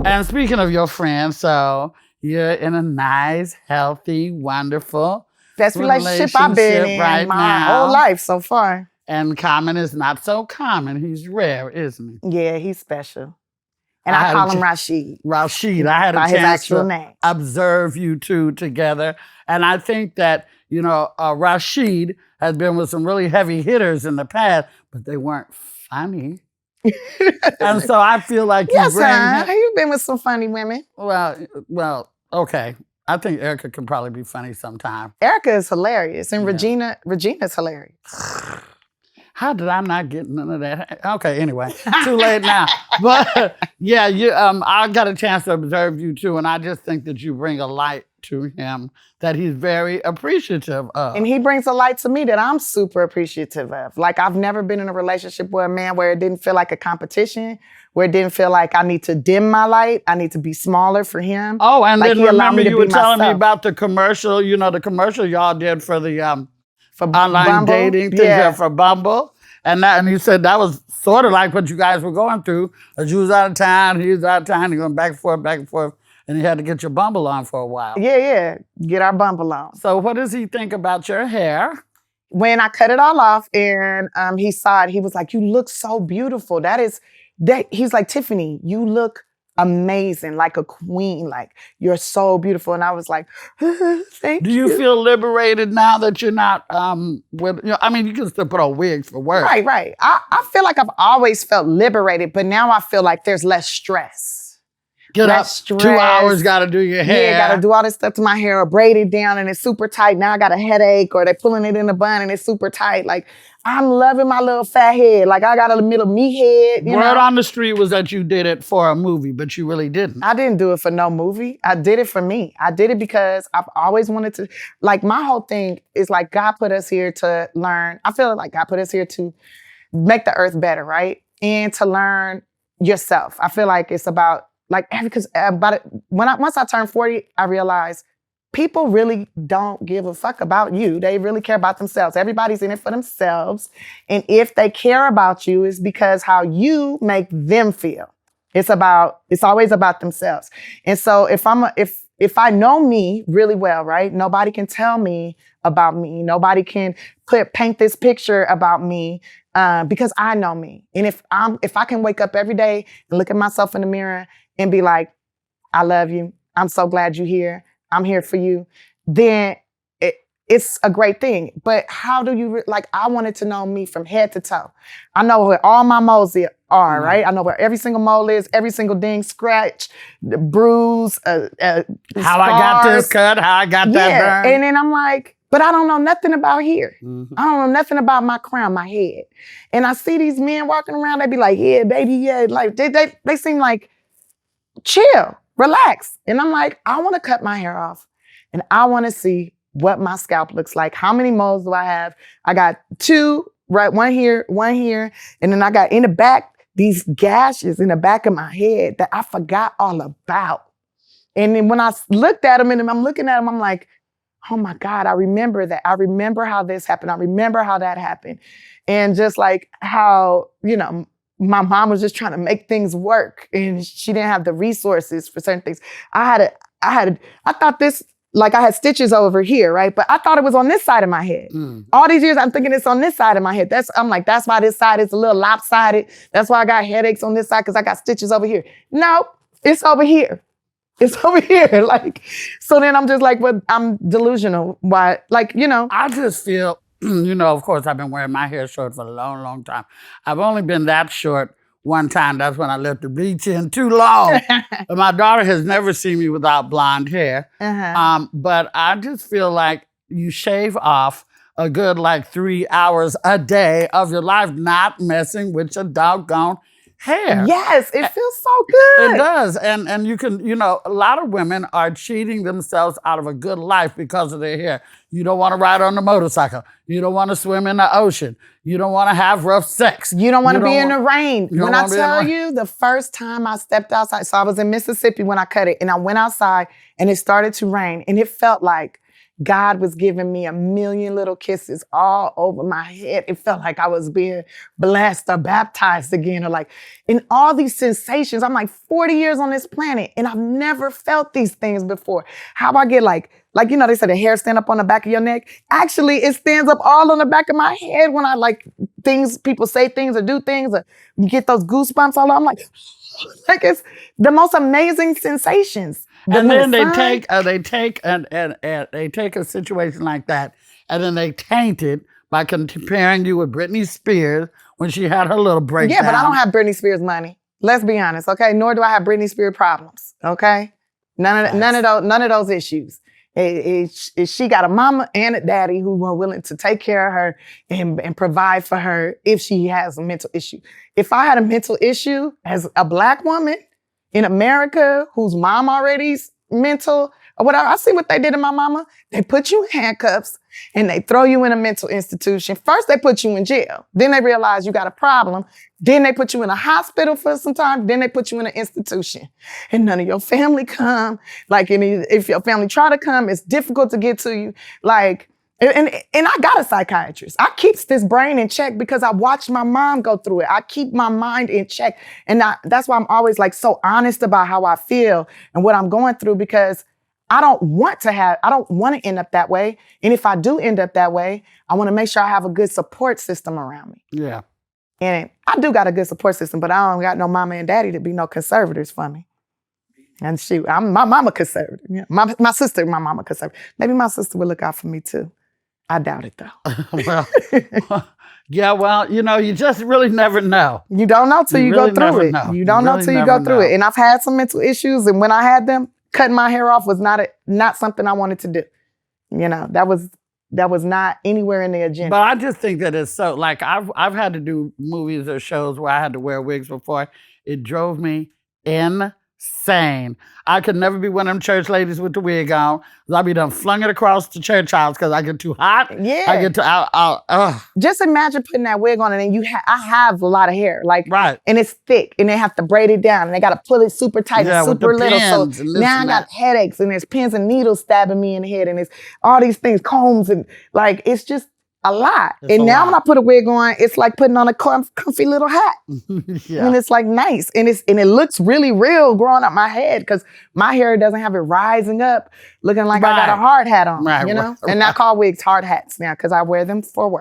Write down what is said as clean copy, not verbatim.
And speaking of your friend, so you're in a nice, healthy, wonderful Best relationship I've been in right my now. whole life so far. And Common is not so common. He's rare, isn't he? Yeah, he's special. And I call him Rashid. Rashid. I had a by his chance actual to name. observe you two together. And I think that, Rashid has been with some really heavy hitters in the past, but they weren't funny. And so I feel like yes, you've been with some funny women. Well, okay. I think Erica can probably be funny sometime. Erica is hilarious, and Regina's hilarious. How did I not get none of that? Okay, anyway, too late now. But yeah, I got a chance to observe you too, and I just think that you bring a light to him that he's very appreciative of. And he brings a light to me that I'm super appreciative of. Like, I've never been in a relationship with a man where it didn't feel like a competition, where it didn't feel like I need to dim my light, I need to be smaller for him. Oh, and like, then remember you were telling me about the commercial, the commercial y'all did for the for online Bumble? dating thing for Bumble. And you said that was sort of like what you guys were going through. As you was out of town, he was out of town, you're going back and forth, and you had to get your Bumble on for a while. Yeah, get our Bumble on. So what does he think about your hair? When I cut it all off and he saw it, he was like, "You look so beautiful." He's like, "Tiffany, you look amazing, like a queen. Like, you're so beautiful." And I was like, "Thank you." Do you feel liberated now that you're not you can still put on wigs for work. Right. I feel like I've always felt liberated, but now I feel like there's less stress. Get up, 2 hours, got to do your hair. Yeah, got to do all this stuff to my hair, or braid it down and it's super tight. Now I got a headache, or they're pulling it in a bun and it's super tight. Like, I'm loving my little fat head. Like, I got a little meat head. Word on the street was that you did it for a movie, but you really didn't. I didn't do it for no movie. I did it for me. I did it because I've always wanted to, like, my whole thing is like, God put us here to learn. I feel like God put us here to make the earth better, right? And to learn yourself. I feel like it's about, because once I turned 40, I realized people really don't give a fuck about you. They really care about themselves. Everybody's in it for themselves. And if they care about you, it's because how you make them feel. It's always about themselves. And so if I know me really well, right? Nobody can tell me about me. Nobody can paint this picture about me because I know me. And if I can wake up every day and look at myself in the mirror and be like, "I love you. I'm so glad you're here. I'm here for you," then it's a great thing. But how do you, I wanted to know me from head to toe. I know where all my moles are, right? I know where every single mole is, every single ding, scratch, bruise, how I got this cut, how I got that burn. And then I'm like, but I don't know nothing about here. Mm-hmm. I don't know nothing about my crown, my head. And I see these men walking around, they be like, "Yeah, baby, yeah." Like, they seem like, chill, relax. And I'm like, I want to cut my hair off and I want to see what my scalp looks like. How many moles do I have? I got 2, right? One here. And then I got in the back, these gashes in the back of my head that I forgot all about. And then when I looked at them and I'm looking at them, I'm like, oh my God, I remember that. I remember how this happened. I remember how that happened. And just like how, my mom was just trying to make things work and she didn't have the resources for certain things. I thought this, like, I had stitches over here, right? But I thought it was on this side of my head. All these years, I'm thinking it's on this side of my head. I'm like, that's why this side is a little lopsided. That's why I got headaches on this side, because I got stitches over here. No, it's over here. It's over here. Like, so then I'm just like, well, I'm delusional. Why? Like, I just feel, of course, I've been wearing my hair short for a long, long time. I've only been that short one time. That's when I left the bleach in too long. But my daughter has never seen me without blonde hair. But I just feel like you shave off a good 3 hours a day of your life not messing with your doggone hair. Yes, it feels so good. It does. And you can, a lot of women are cheating themselves out of a good life because of their hair. You don't want to ride on the motorcycle. You don't want to swim in the ocean. You don't want to have rough sex. You don't want to be in the rain. When I tell you, the first time I stepped outside, so I was in Mississippi when I cut it, and I went outside and it started to rain, and it felt like God was giving me a million little kisses all over my head. It felt like I was being blessed or baptized again, or like in all these sensations. I'm like 40 years on this planet and I've never felt these things before. How I get like, you know, they say the hair stand up on the back of your neck. Actually, it stands up all on the back of my head when I like things, people say things or do things, or get those goosebumps all over. I'm like it's the most amazing sensations. And then they take a situation like that, and then they taint it by comparing you with Britney Spears when she had her little breakdown. Yeah, but I don't have Britney Spears money. Let's be honest, okay? Nor do I have Britney Spears problems, okay? None of those issues. She got a mama and a daddy who are willing to take care of her and provide for her if she has a mental issue. If I had a mental issue as a Black woman in America whose mom already's mental or whatever, I see what they did to my mama. They put you in handcuffs and they throw you in a mental institution. First, they put you in jail. Then they realize you got a problem. Then they put you in a hospital for some time. Then they put you in an institution. And none of your family come. Like, if your family try to come, it's difficult to get to you. Like, and I got a psychiatrist. I keeps this brain in check because I watched my mom go through it. I keep my mind in check. And that's why I'm always like so honest about how I feel and what I'm going through, because I don't want to end up that way. And if I do end up that way, I want to make sure I have a good support system around me. Yeah. And I do got a good support system, but I don't got no mama and daddy to be no conservators for me. And my mama conservative. Yeah. My sister, my mama conservative. Maybe my sister would look out for me too. I doubt it though. Yeah, well, you just really never know. You don't know till you go through it. You don't know till you go through it. And I've had some mental issues, and when I had them, cutting my hair off was not something I wanted to do. That was not anywhere in the agenda. But I just think that it's so, like, I've had to do movies or shows where I had to wear wigs before. It drove me insane. I could never be one of them church ladies with the wig on. I'd be done flung it across the church house because I get too hot. Yeah. I get too Just imagine putting that wig on, and then I have a lot of hair, like, right, and it's thick, and they have to braid it down, and they got to pull it super tight and super little. So now I got headaches, and there's pins and needles stabbing me in the head, and it's all these things, combs, and like it's just a lot. And now when I put a wig on, it's like putting on a comfy little hat. Yeah. And it's like nice. And it looks really real growing up my head because my hair doesn't have it rising up looking like I got a hard hat on, And I call wigs hard hats now because I wear them for work.